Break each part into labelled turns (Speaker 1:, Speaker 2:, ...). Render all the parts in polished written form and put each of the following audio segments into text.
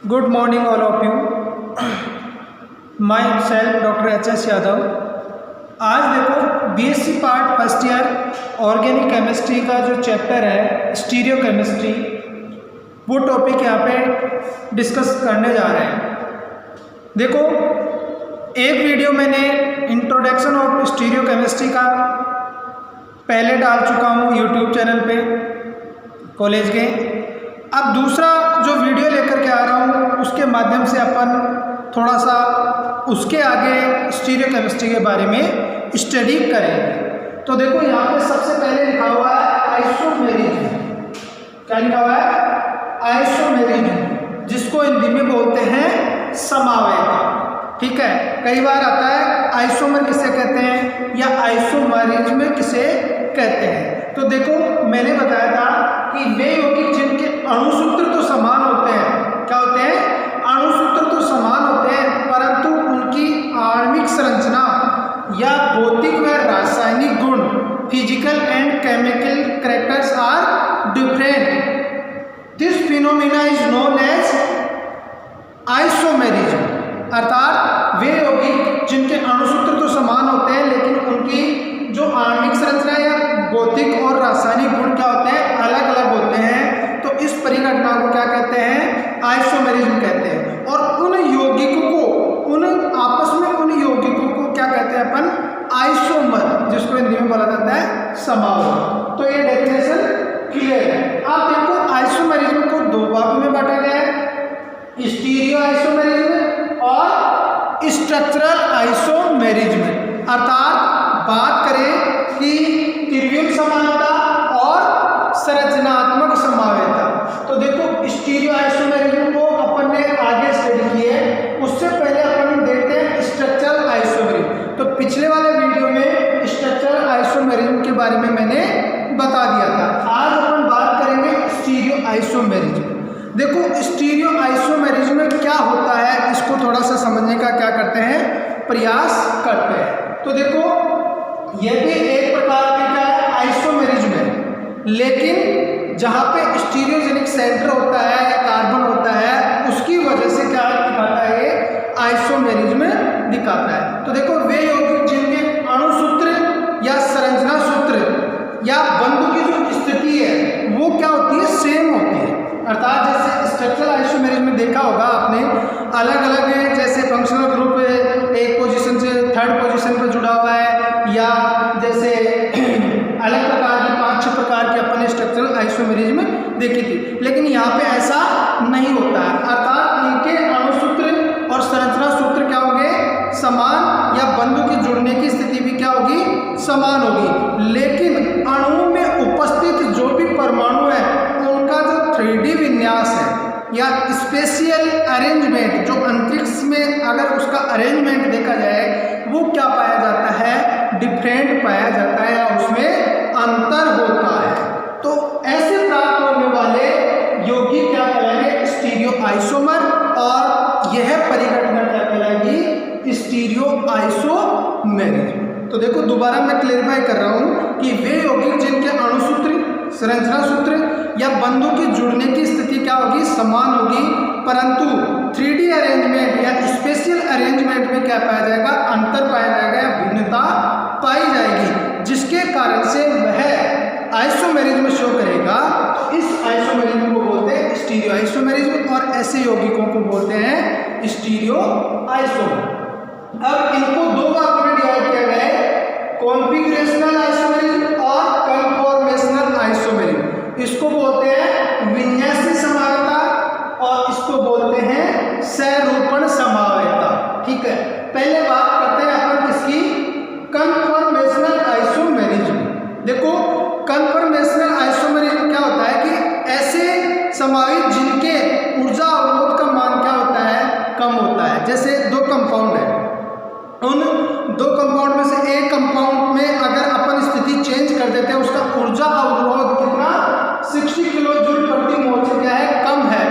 Speaker 1: Good morning all of you. My self doctor HS. Yadav. आज देखो BSc part first year organic chemistry का जो chapter है stereo chemistry, वो टॉपिक यहाँ पे डिस्कस करने जा रहे हैं। देखो एक वीडियो मैंने इंट्रोडक्शन ऑफ स्टीरियो केमिस्ट्री का पहले डाल चुका हूँ यूट्यूब चैनल पे कॉलेज के। अब दूसरा जो वीडियो लेकर के आ रहा हूँ उसके माध्यम से अपन थोड़ा सा उसके आगे स्टीरियो केमिस्ट्री के बारे में स्टडी करेंगे। तो देखो यहाँ पे सबसे पहले लिखा हुआ है आइसोमेरिज्म। क्या लिखा हुआ है? आइसोमेरिज्म, जिसको हिंदी में बोलते हैं समावेत। ठीक है, कई बार आता है आइसोमर किसे कहते हैं या आइसोमेरिज्म किसे कहते हैं। तो देखो मैंने बताया था कि वे यौगिक जिनके अणुसूत्र तो समान होते हैं, क्या होते हैं? अणुसूत्र तो समान होते हैं, परंतु उनकी आणविक संरचना या भौतिक व रासायनिक गुण physical and chemical characters are different. This phenomena is known as isomerism. अर्थात वे यौगिक जिनके अणुसूत्र तो समान होते हैं लेकिन उनकी जो आणविक संरचना या भौतिक और रासायनिक गुण क्या होते हैं? अलग अलग होते हैं। तो इस परिघटना को क्या कहते हैं? आइसोमेरिज्म कहते हैं। और उन यौगिकों को आपस में उन यौगिकों को क्या कहते हैं अपन? आइसोमर, जिसको हिंदी में बोला जाता है समावेत। तो ये डेफिनेशन क्लियर है। आप देखो आइसोमेरिज्म को दो भागों में बांटा गया है, स्टीरियो आइसोमेरिज्म और स्ट्रक्चरल आइसोमेरिज्म। अर्थात बात करें कि त्रिविम समानता और संरचनात्मक समावेता। तो देखो स्टीरियो आइसोमेरिज्म को अपन ने आगे स्टडी किए, उससे पहले अपन देखते हैं स्ट्रक्चरल आइसोमेरिज्म। तो पिछले वाले वीडियो में स्ट्रक्चरल आइसोमेरिज्म के बारे में मैंने बता दिया था। आज अपन बात करेंगे स्टीरियो आइसोमेरिज्म। देखो स्टीरियो आइसोमेरिज्म में क्या होता है, इसको थोड़ा सा समझने का क्या करते हैं, प्रयास करते हैं। तो देखो यह भी एक प्रकार का क्या है? आइसोमेरिज्म है, लेकिन जहाँ पे स्टीरियोजेनिक सेंटर होता है या कार्बन होता है उसकी वजह से क्या दिखाता है? ये आइसोमेरिज्म दिखाता है। तो देखो वे यौगिक जिनके अणुसूत्र या संरचना सूत्र या बंधु की जो स्थिति है वो क्या होती है? सेम होती है। अर्थात जैसे स्ट्रक्चरल आइसोमेरिज्म में देखा होगा आपने, अलग अलग जैसे फंक्शनल ग्रुप एक पोजीशन से थर्ड पोजीशन पर जुड़ा हुआ है, या जैसे अलग प्रकार की 5-6 प्रकार की अपन स्ट्रक्चरल आइसोमेरिज्म देखी थी, लेकिन यहाँ पे ऐसा नहीं होता है। अर्थात इनके अणुसूत्र और संरचना सूत्र क्या होंगे? समान, या बंधु के जुड़ने की स्थिति भी क्या होगी? समान होगी। लेकिन अणु में उपस्थित जो भी परमाणु है उनका जो 3D विन्यास है या स्पेशियल अरेंजमेंट, जो अंतरिक्ष में अगर उसका अरेंजमेंट देखा जाए वो क्या पाया जाता है? डिफरेंट पाया जाता है या उसमें अंतर होता है। तो ऐसे प्राप्त होने वाले यौगिक क्या कहलाएंगे? Stereoisomer. और यह परिघटना क्या कहलाएगी? Stereoisomerism. तो देखो दोबारा मैं क्लेरिफाई कर रहा हूं कि वे यौगिक जिनके अणुसूत्र, संरचना सूत्र या बंधु के जुड़ने की स्थिति क्या होगी? समान होगी, परंतु 3D अरेंजमेंट या स्पेशल अरेंजमेंट में क्या पाया जाएगा? अंतर पाया जाएगा या भिन्नता पाई जाएगी, जिसके कारण से वह आइसोमेरिज्म शो करेगा। तो इस आइसोमेरिज्म को बोलते हैं स्टीरियो आइसोमेरिज्म और ऐसे यौगिकों को बोलते हैं स्टीरियो आइसोमर। अब इनको दो भागों में डिवाइड किया गया है, कॉन्फिगरेशनल आइसोमेरिज्म और कन्फॉर्मेशनल आइसोमेरिज्म। इसको बोलते हैं विन्यासी समावेता और इसको बोलते हैं सरूपण समावेता। ठीक है, पहले बात करते हैं अपन किसकी? Conformational isomerism. देखो कन्फॉर्मेशनल आइसोमेरिज्म क्या होता है कि ऐसे समावित जिनके ऊर्जा अवरोध का मान क्या होता है? कम होता है। जैसे दो कंपाउंड है, उन दो कंपाउंड में से एक कंपाउंड में अगर अपन स्थिति चेंज कर देते हैं उसका ऊर्जा अवरोध कितना? 60 किलो जूल प्रति मोल से क्या है? कम है।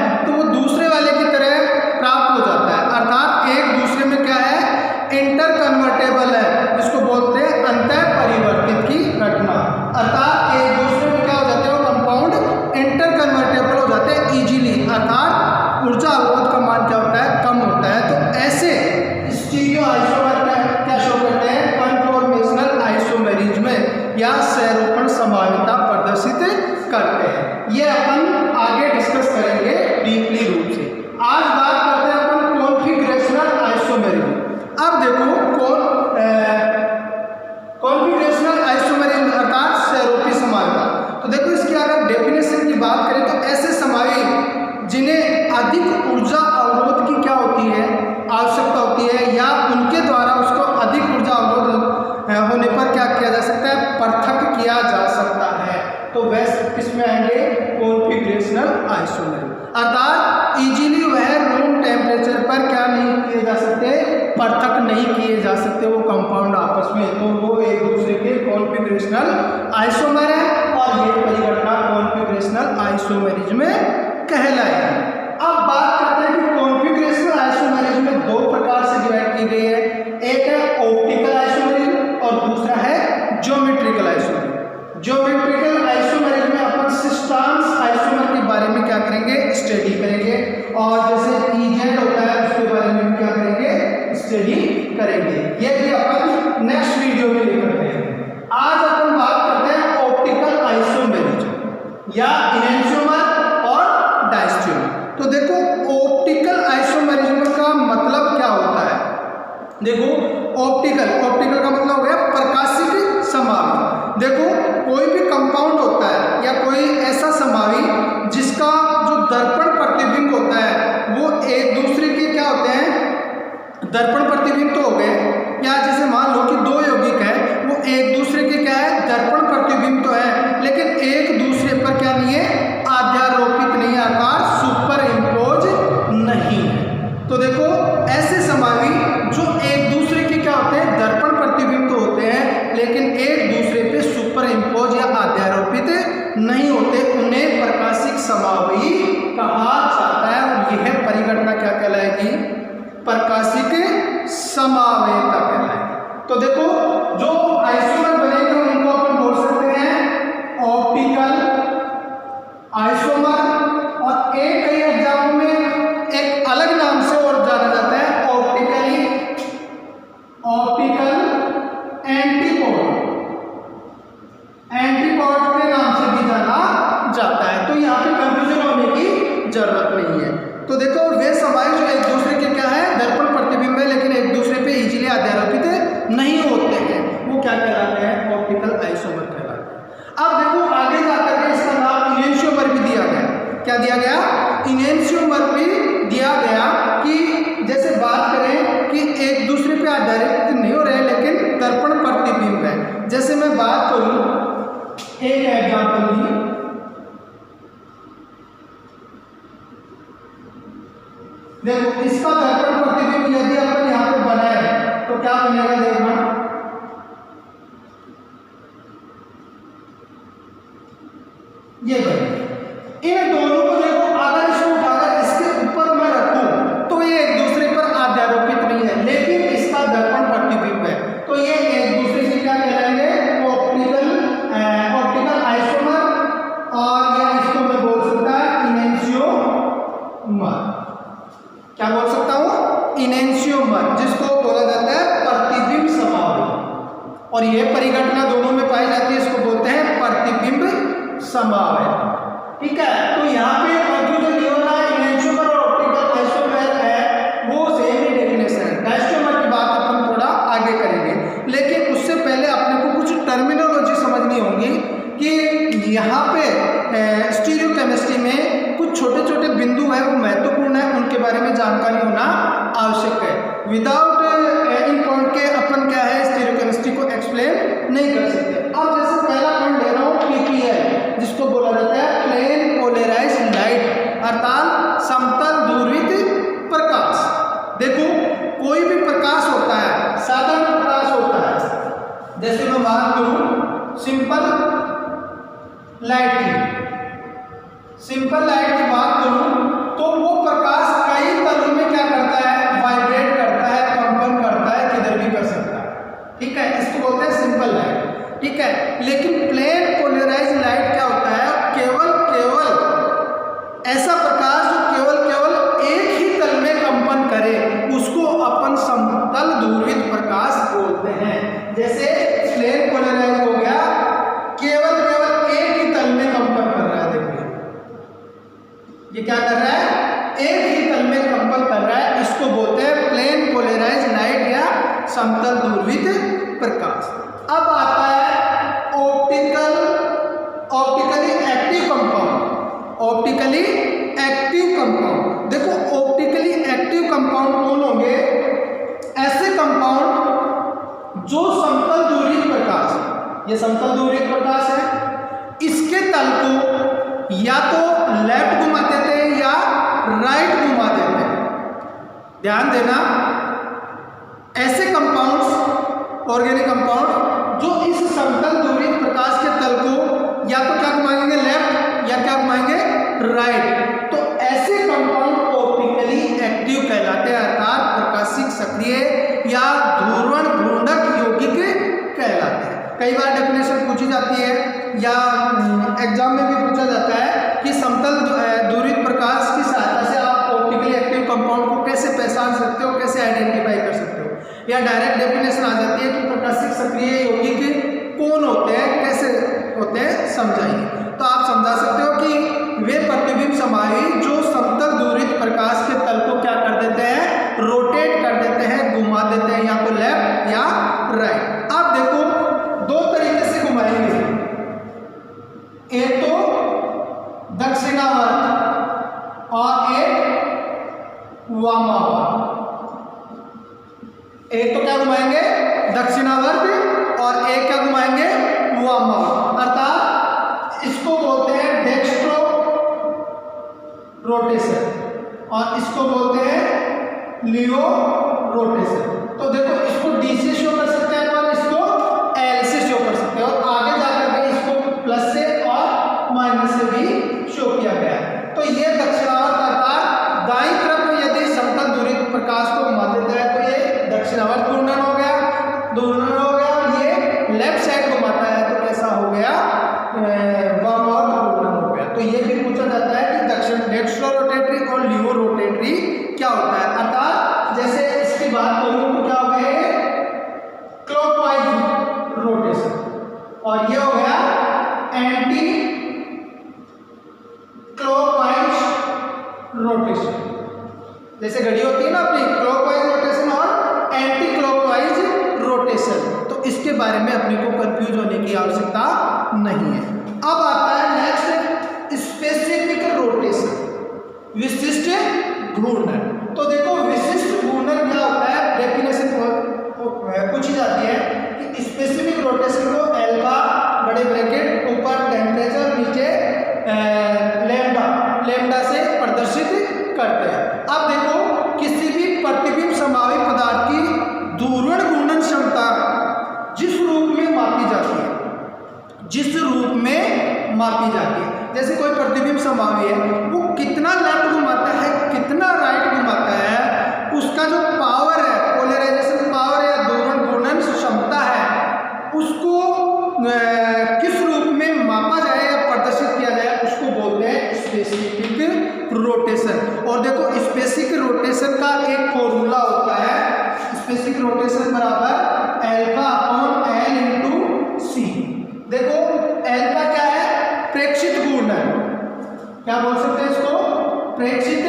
Speaker 1: अधिक ऊर्जा अवरोध की क्या होती है, आवश्यकता होती है, या उनके द्वारा उसको अधिक ऊर्जा अवरोध होने पर क्या किया जा सकता है, पृथक किया जा सकता है। तो वैसे किसमें आएंगे, कॉन्फ़िगरेशनल आइसोमेरिज्म। अर्थात इजीली वह रूम टेम्परेचर पर क्या नहीं किए जा सकते, पृथक नहीं किए जा सकते वो कंपाउंड आपस में, तो वो एक दूसरे के कॉन्फ़िगरेशनल आइसोमर है और ये परिघटना कॉन्फ़िगरेशनल आइसोमेरिज्म में कहलाएगी। अब बात करते हैं कि कॉन्फ़िगरेशनल आइसोमेरिज्म में दो प्रकार से डिवाइड की गई है, एक है ऑप्टिकल आइसोमेरिज्म और दूसरा है ज्योमेट्रिकल आइसोमेरिज्म। ज्योमेट्रिकल आइसोमेरिज्म में अपन सिस्टम्स आइसोमर के बारे में क्या करेंगे, स्टडी करेंगे, और जैसे EZ होता है उसके बारे में भी क्या करेंगे, स्टडी करेंगे। ये भी अपन नेक्स्ट वीडियो में लेकर हैं। आज अपन बात करते हैं ऑप्टिकल आइसोमेरिज्म या इनैंशियोमर और डायस्टियोमर। तो देखो ऑप्टिकल आइसोमेरिज्म का मतलब क्या होता है, देखो ऑप्टिकल का मतलब हो गया प्रकाशिक समावि। देखो कोई भी कंपाउंड होता है या कोई ऐसा समावि जिसका जो दर्पण प्रतिबिंब होता है वो एक दूसरे के क्या होते हैं, दर्पण प्रतिबिंब तो हो गए, या जैसे मान लो कि दो यौगिक है वो एक दूसरे के क्या है, दर्पण प्रतिबिंब तो है, लेकिन एक दूसरे पर क्या नहीं है, अध्यारोपित नहीं, आकार सुपर इम्पोज नहीं है। तो देखो ऐसे समावि जो एक दूसरे के क्या होते हैं, दर्पण प्रतिबिंब तो होते हैं लेकिन एक दूसरे पे सुपर इम्पोज या अध्यारोपित नहीं होते, उन्हें प्रकाशिक समावि कहा जाता है और यह परिघटना क्या कहलाएगी, प्रकाशिक समावेयता कहलाएगी। तो देखो जो आइसोमर बनेंगे उनको अपन बोल सकते हैं ऑप्टिकल आइसोमर, और एक कई एग्जाम में एक अलग नाम से और जाना जाता है ऑप्टिकल एंटीपोड के नाम से भी जाना जाता है। तो यहाँ पे कंफ्यूजन होने की जरूरत नहीं है। तो देखो वे समावि जो एक दूसरे के क्या है, दर्पण प्रतिबिंब है लेकिन एक दूसरे पे इजीली अध्यारोपित नहीं होते हैं, वो क्या कहलाते हैं, ऑप्टिकल आइसोमर कहलाते हैं। अब देखो आगे जाकर के इसका नाम इनैंशियोमर भी दिया गया, क्या दिया गया, इनैंशियोमर भी दिया गया, कि जैसे बात करें कि एक दूसरे पे आधारित नहीं हो रहे लेकिन दर्पण प्रतिबिंब है। जैसे मैं बात करूं, एक एग्जाम्पल दी, देखो इसका दर्पण प्रतिबिंब यदि अपन यहाँ पे बनाए तो क्या बनेगा, देखना ये बनेगा। इन दोनों को देखो अगर इसको उठाकर इसके ऊपर मैं रखूं तो ये एक दूसरे पर अध्यारोपित नहीं है लेकिन इसका दर्पण प्रतिबिंब है, तो ये एक दूसरे से क्या कहलाएंगे, ऑप्टिकल आइसोमर, और या इसको मैं बोल सकता है इनैंशियोमर। क्या बोल सकता हूं, इनैंशियोमर, जिसको बोला जाता है प्रतिबिंब समावि, और यह परिघटना दोनों में पाई जाती है, इसको बोलते हैं प्रतिबिंब समावि। ठीक है, तो यहाँ पे कंफ्यूजन नहीं हो रहा है, इनैंशियोमर और ऑप्टिकल आइसोमर है वो सेम ही डेफिनेशन है। डायस्टियोमर की बात अपन थोड़ा आगे करेंगे, लेकिन उससे पहले अपने को कुछ टर्मिनोलॉजी समझनी होगी कि यहाँ पे स्टीरियोकेमिस्ट्री में कुछ छोटे छोटे बिंदु हैं वो महत्वपूर्ण है, उनके बारे में जानकारी होना आवश्यक है। विदाउट इन पॉइंट के अपन क्या है, स्टीरियोकेमिस्ट्री को एक्सप्लेन नहीं कर सकते। अब जैसे पहला पॉइंट ले रहा हूँ PPL, जिसको बोला जाता है प्लेन पोलराइज्ड लाइट, अर्थात समतल ध्रुवित प्रकाश। देखो कोई भी प्रकाश होता है, साधारण प्रकाश होता है, जैसे मैं बात करूं सिंपल लाइट की बात करूं तो वो प्रकाश कई तलों में क्या करता है, वाइब्रेट करता है, कंपन करता है, किधर भी कर सकता है। ठीक है, इसको बोलते हैं सिंपल लाइट। ठीक है, लेकिन प्लेन पोलराइज्ड लाइट क्या होता है, केवल ऐसा प्रकाश जो केवल एक ही तल में कंपन करे उसको अपन समतल ध्रुवित प्रकाश बोलते हैं। जैसे प्लेन पोलराइज हो गया, केवल एक ही तल में कंपन कर रहा है, देखिए ये क्या कर रहा है, एक ही तल में कंपन कर रहा है, इसको बोलते हैं प्लेन पोलराइज्ड लाइट या समतल ध्रुवित प्रकाश। अब आता है ऑप्टिकली एक्टिव कंपाउंड। देखो ऑप्टिकली एक्टिव कंपाउंड कौन होंगे? ऐसे कंपाउंड जो समतल दूरी प्रकाश, ये समतल दूरी प्रकाश है, इसके तल को या तो लेफ्ट घुमा देते हैं या राइट घुमा देते हैं। ध्यान देना, ऐसे कंपाउंड्स, ऑर्गेनिक कंपाउंड जो इस समतल दूरी प्रकाश के तल को या तो क्या घुमाएंगे लेफ्ट या क्या घुमाएंगे राइट, तो ऐसे कंपाउंड ऑप्टिकली एक्टिव कहलाते हैं, अर्थात प्रकाशिक सक्रिय या ध्रुवण घूर्णक यौगिक कहलाते हैं। कई बार डेफिनेशन पूछी जाती है या एग्जाम में भी पूछा जाता है कि समतल दूरित प्रकाश की सहायता से आप ऑप्टिकली एक्टिव कंपाउंड को कैसे पहचान सकते हो, कैसे आइडेंटिफाई कर सकते हो, या डायरेक्ट डेफिनेशन आ जाती है कि प्रकाशिक सक्रिय यौगिक कौन होते हैं, कैसे होते हैं, समझाइए। तो आप समझा सकते हो कि वे प्रतिबिंब समाई जो समतल दूरित प्रकाश के तल को क्या कर देते हैं, रोटेट कर देते हैं, घुमा देते हैं, या तो लेफ्ट या राइट। आप देखो दो तरीके से घुमाएंगे, एक तो दक्षिणावर्त और एक वामावर्त। एक तो क्या घुमाएंगे दक्षिणावर्त और एक क्या घुमाएंगे वामावर्त, अर्थात इसको बोलते हैं डेक्स्ट्रो रोटेशन और इसको बोलते हैं लियो रोटेशन। तो देखो इसको डी से शो कर सकते हैं और इसको एल से शो कर सकते हैं, और आगे जाकर के इसको प्लस से और माइनस से भी शो किया गया है। तो ये दक्षिणावर्त अर्थात दाईं तरफ में यदि समतल दूरी प्रकाश को घुमा देता है तो ये दक्षिणावर्त घूर्णन हो गया, और ये लेफ्ट साइड घुमाता है तो कैसा हो गया, वामावर्त घूर्णन हो गया। तो ये भी पूछा जाता है कि दक्षिण डेक्स्ट्रो रोटेटरी और लियो रोटेटरी क्या होता है, अर्थात जैसे इसकी बात करूं तो क्या हो गया क्लॉकवाइज रोटेशन, और ये हो गया एंटी क्लॉकवाइज रोटेशन। जैसे घड़ी होती है ना अपनी, क्लॉकवाइज रोटेशन और एंटी क्लॉकवाइज रोटेशन, तो इसके बारे में अपने को कंफ्यूज होने की आवश्यकता नहीं है। अब आता है नेक्स्ट स्पेसिफिक रोटेशन, विशिष्ट घूर्णन। तो देखो विशिष्ट घूर्णन क्या होता है, डेफिनेशन पूछी जाती है कि स्पेसिफिक रोटेशन को एल्फा बड़े ब्रैकेट ऊपर टेम्परेचर नीचे लैम्डा से प्रदर्शित करते हैं। अब देखो किसी भी प्रतिबिंब समावी पदार्थ की ध्रुवण घूर्णन क्षमता जिस रूप में मापी जाती है, जैसे कोई प्रतिबिंब समावी है वो कितना लेफ्ट घुमाता है, कितना राइट घुमाता है, उसका जो पावर है, पोलराइजेशन पावर या ध्रुवण घूर्णन क्षमता है, उसको किस रूप में मापा जाए या प्रदर्शित किया जाए, उसको बोलते हैं स्पेसिफिक रोटेशन। और देखो स्पेसिफिक रोटेशन का एक फॉर्मूला होता है, स्पेसिफिक रोटेशन बराबर एल्फा अपॉन एल इंटू सी। देखो एल्फा क्या है, प्रेक्षित घूर्णन, क्या बोल सकते हैं इसको, प्रेक्षित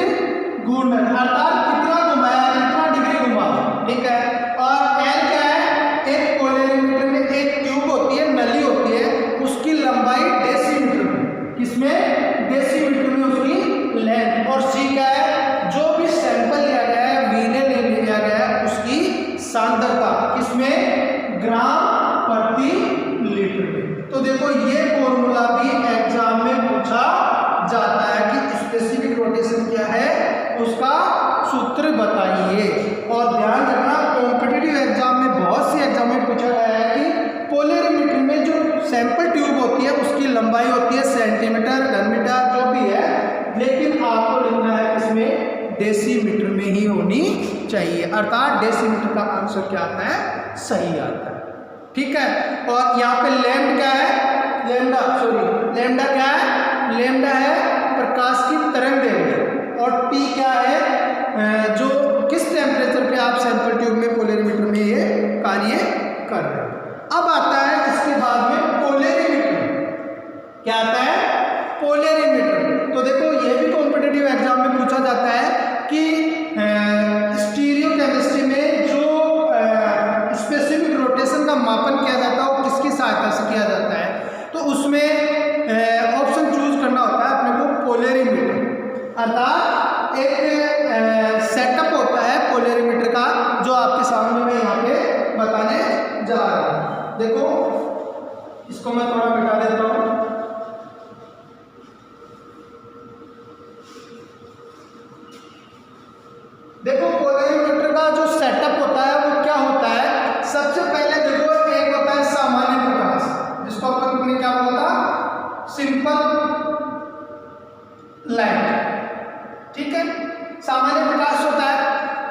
Speaker 1: घूर्णन, अर्थात कितना घुमाया, कितना डिग्री घुमाया, ठीक है। और एल क्या है, एक पोलरिमीटर में एक ट्यूब होती है, नली होती है, उसकी लंबाई डेसीमीटर में, किसमें डेसीमीटर में उसकी लेंथ। और सी क्या है, जो भी सैंपल लिया गया है, वीने ले लिया गया है, उसकी सांद्रता, किसमें ग्राम प्रति लीटर में। तो देखो ये फॉर्मूला भी एग्जाम में पूछा जाता है कि स्पेसिफिक रोटेशन क्या है, उसका सूत्र बताइए। और ध्यान रखना कॉम्पिटिटिव एग्जाम में, बहुत सी एग्जाम में पूछा गया है कि पोलरिमीटर में जो सैंपल ट्यूब होती है उसकी लंबाई होती है सेंटीमीटर, घनमीटर, जो भी है, लेकिन आपको लिखना है किसमें, डेसीमीटर में ही होनी चाहिए, अर्थात डेसीमीटर का आंसर क्या आता है, सही आता है, ठीक है। और यहाँ पे लैम्ड क्या है, लैम्डा क्या है, लैम्डा है प्रकाश की तरंग दैर्घ्य, और टी क्या है, जो किस टेम्परेचर पे आप सैंपल ट्यूब में पोलरिमीटर में ये कार्य कर रहे हैं। अब आता है इसके बाद में पोलरिमीटर, क्या आता है, पोलरिमीटर। तो देखो ये भी कॉम्पिटिटिव एग्जाम में पूछा जाता है कि स्टीरियो केमिस्ट्री में जो स्पेसिफिक रोटेशन का मापन किया जाता है वो किसकी सहायता से किया जाता है, तो उसमें ऑप्शन चूज करना होता है अपने को पोलरिमीटर, अर्थात एक देखो पोलरिमीटर का जो सेटअप होता है वो क्या होता है, सबसे पहले देखो एक होता है सामान्य प्रकाश, जिसको अपन ने क्या बोला था, सिंपल लाइट, ठीक है। सामान्य प्रकाश होता है,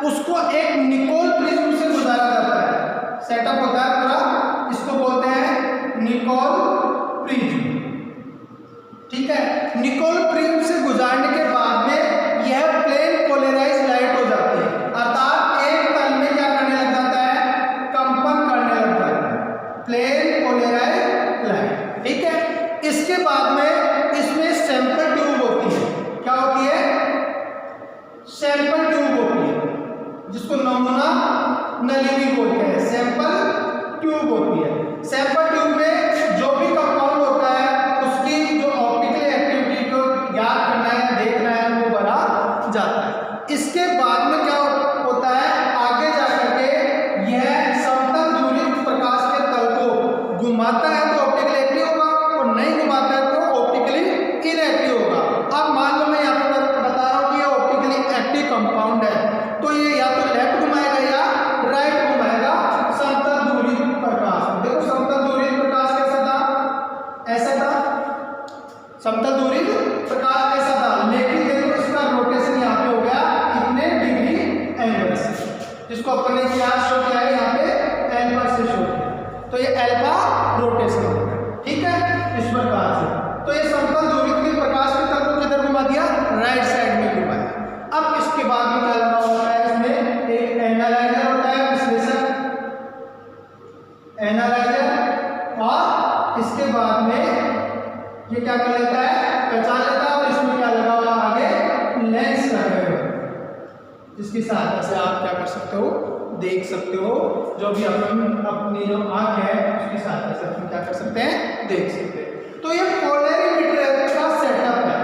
Speaker 1: उसको एक निकोल प्रिज्म से गुजारा जाता है, सेटअप होता है पूरा, इसको बोलते हैं निकोल प्रिज्म, ठीक है। निकोल प्रिज्म से गुजारने के बाद में यह प्लेन पोलराइज लाइट हो जाती है, अर्थात एक तल में क्या करने लग जाता है, कंपन करने लग जाता है, प्लेन पोलराइज लाइट, ठीक है। इसके बाद में इसमें सैंपल ट्यूब होती है, क्या होती है, सैंपल ट्यूब होती है, जिसको नमूना नली भी बोलते हैं, सैंपल ट्यूब होती है। सैंपल ट्यूब में जो भी कंपाउंड होता है उसकी जो ऑप्टिकल एक्टिविटी को ज्ञात करना है, देखना है, वो भरा जाता है। इसके बाद में क्या होता है, आगे जाकर के यह समतल दूरी प्रकाश के तल को घुमाता है तो ऑप्टिकली एक्टिव होगा, और नहीं घुमाता है तो ऑप्टिकली इनएक्टिव होगा। अब मान लो मैं यहाँ पर बता रहा हूँ कि ये ऑप्टिकली एक्टिव कंपाउंड है, तो ये या तो लेफ्ट घुमाएगा या राइट घुमाएगा समतल दूरी प्रकाश। देखो समतल दूरी प्रकाश कैसा था, ऐसा था, समतल दूरी प्रकाश ऐसा था, लेकिन देखो इसका रोटेशन यहाँ पे हो गया कितने डिग्री एंगल से, जिसको अपन ने क्या शो किया है यहाँ पे एल्फा से शो किया, तो ये एल्फा रोटेशन हो गया, ठीक है, इस प्रकार से। तो ये समतल दूरी के प्रकाश के तल को किधर घुमा दिया, राइट साइड में घुमाया। अब इसके बाद में क्या लगा होता है, इसमें एक एनालाइजर होता है, विश्लेषक एनालाइजर, और इसके बाद में ये क्या कर लेता है, पहचान लेता है, और इसमें क्या लगा हुआ आगे लेंस लगे हुए, जिसकी सहायता से आप क्या कर सकते हो, देख सकते हो, जो भी अपनी जो आंख है उसकी सहायता से अपन क्या कर सकते हैं, देख सकते हैं। तो ये पोलरिमीटर का सेटअप है,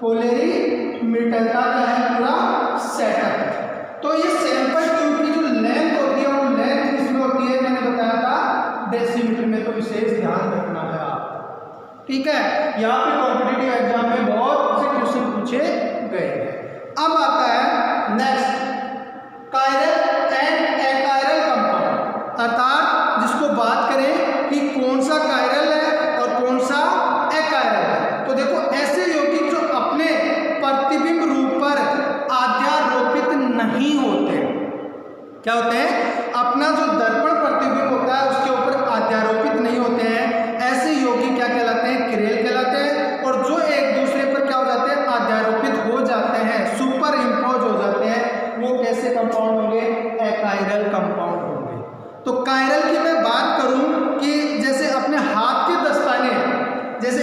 Speaker 1: पोलरिमीटर का क्या है, पूरा सेटअप है। तो ये सैंपल ट्यूब की जो लेंथ होती है वो लेंथ किसमें होती है, मैंने बताया था डेसीमीटर में, तो विशेष ध्यान रखना है आप, ठीक है। यहाँ पे कॉम्पिटिटिव एग्जाम में बहुत से क्वेश्चन पूछे गए हैं। अब आता है next, chiral and achiral compound, अर्थात जिसको बात करें कि कौन सा कायरल है और कौन सा अकायरल है। तो देखो ऐसे यौगिक जो अपने प्रतिबिंब रूप पर अध्यारोपित नहीं होते, क्या होते हैं, अपना जो दर्पण प्रतिबिंब होता है उसके ऊपर अध्यारोपित नहीं होते हैं, ऐसे यौगिक क्या कहलाते हैं, किरेल कहलाते हैं। और जो एक दूसरे पर क्या हो जाते हैं, अध्यारोपित हो जाते हैं, सुपर इम्पोज हो जाते हैं, वो कैसे कंपाउंड होंगे, अकायरल कंपाउंड होंगे। तो कायरल की मैं बात करूं कि जैसे अपने हाथ के दस्ताने, जैसे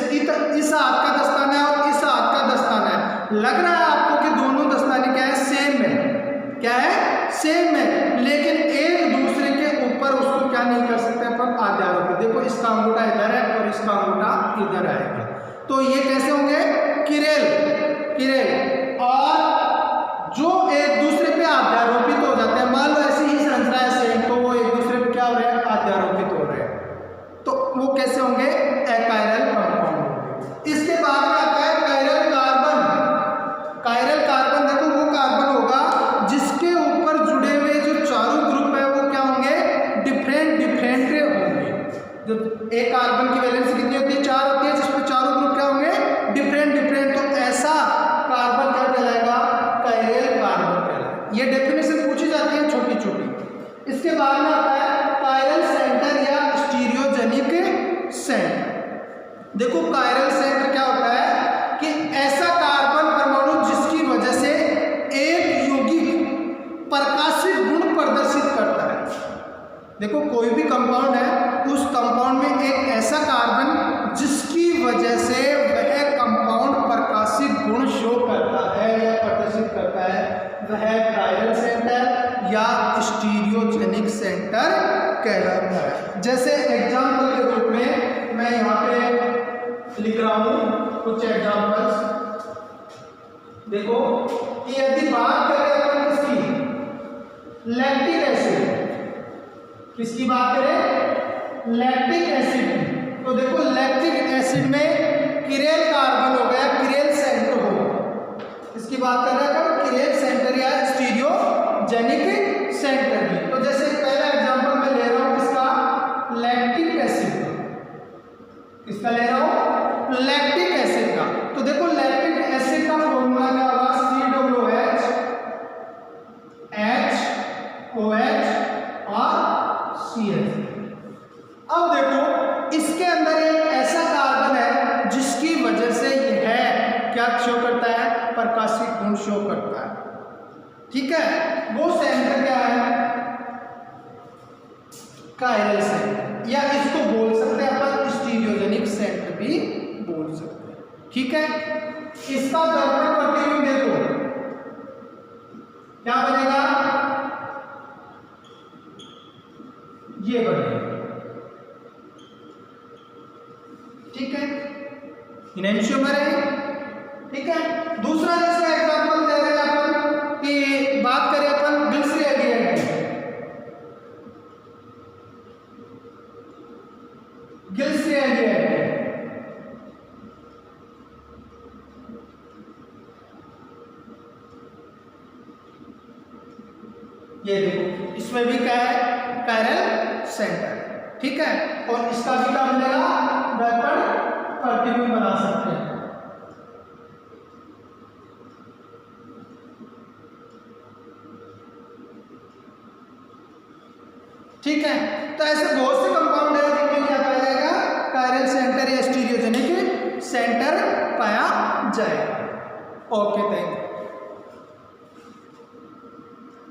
Speaker 1: इस हाथ का दस्ताना है और इस हाथ का दस्ताना है, लग रहा है आपको कि दोनों दस्ताने क्या है, सेम है, क्या है, सेम है, लेकिन एक दूसरे के ऊपर उसको क्या नहीं कर सकते अपन, अध्यारोपित। देखो इसका अंगूठा इधर है और इसका अंगूठा इधर आएगा, तो ये कैसे होंगे, किरेल, किरेल। और जो एक दूसरे पे अध्यारोपित हो जाते हैं, मान लो ऐसी ही संरचना है सेम, तो वो एक दूसरे पे क्या हो रहे हैं, अध्यारोपित हो रहे हैं, तो वो कैसे होंगे, अकायरल कंपाउंड होंगे। इसके बाद में आता है कायरल कार्बन। कायरल कार्बन देखो वो कार्बन होगा जिसके ऊपर जुड़े हुए जो चारों ग्रुप है वो क्या होंगे, डिफरेंट डिफरेंट होंगे। जो एक कार्बन की वैलेंसी कितनी होती है, 4 होती है, जिसमें चारों ग्रुप क्या होंगे, डिफरेंट डिफरेंट। तो ऐसा कार्बन क्या कहलाएगा, कायरल कार्बन कहलाएगा। ये डेफिनेशन पूछी जाती है छोटी छोटी। इसके बाद में आता है कायरल सेंटर या स्टीरियोजेनिक सेंटर। देखो कायरल सेंटर क्या होता है कि ऐसा कार्बन परमाणु जिसकी वजह से एक यौगिक प्रकाशित गुण प्रदर्शित करता है। देखो कोई भी कंपाउंड है, उस कंपाउंड में एक ऐसा कार्बन जिसकी वजह से वह कंपाउंड प्रकाशित गुण शो करता है या प्रदर्शित करता है, वह कायरल सेंटर या स्टीरियोजेनिक सेंटर कहलाता है। जैसे एग्जाम्पल के रूप में मैं यहाँ पे लिख रहा हूँ कुछ एग्जाम्पल्स। देखो कि यदि बात करें अपन किसकी, लैक्टिक एसिड, किसकी बात करें, लैक्टिक एसिड की, तो देखो लैक्टिक एसिड में किरेल कार्बन हो गया, किरेल सेंटर होगा। इसकी बात कर रहे हैं अपन, किरेल सेंटर या स्टीरियो जेनिक सेंटर भी। तो जैसे पहला एग्जांपल मैं ले रहा हूं किसका, लैक्टिक एसिड का। किसका ले रहा हूं, लैक्टिक एसिड का। तो देखो लैक्टिक एसिड का फॉर्मूला क्या होगा, COOH HOH और CH। अब देखो इसके अंदर एक ऐसा कार्बन है जिसकी वजह से यह क्या शो करता है, प्रकाशिक गुण शो करता है। ठीक है, वो सेंटर क्या है, कायरल सेंटर, या इसको बोल सकते हैं अपन स्टीरियोजेनिक सेंटर भी बोल सकते हैं। ठीक है, इसका दर्पण प्रतिबिंब देखो क्या बनेगा, ये बनेगा। ठीक है, इनहेंशियोमर है। ठीक है, दूसरा जैसे एग्जांपल दे रहे हैं अपन कि बात करें अपन गिल्स रिएजेंट की, गिल्स रिएजेंट ये देखो इसमें भी क्या है, कायरल सेंटर। ठीक है, और इसका भी क्या मिलेगा, दर्पण प्रतिबिंब बना सकते हैं। ठीक है, तो ऐसे बहुत से कंपाउंड है जिनमें क्या पाया जाएगा, कायरल सेंटर या स्टीरियोजेनिक सेंटर पाया जाएगा। Okay, thank you.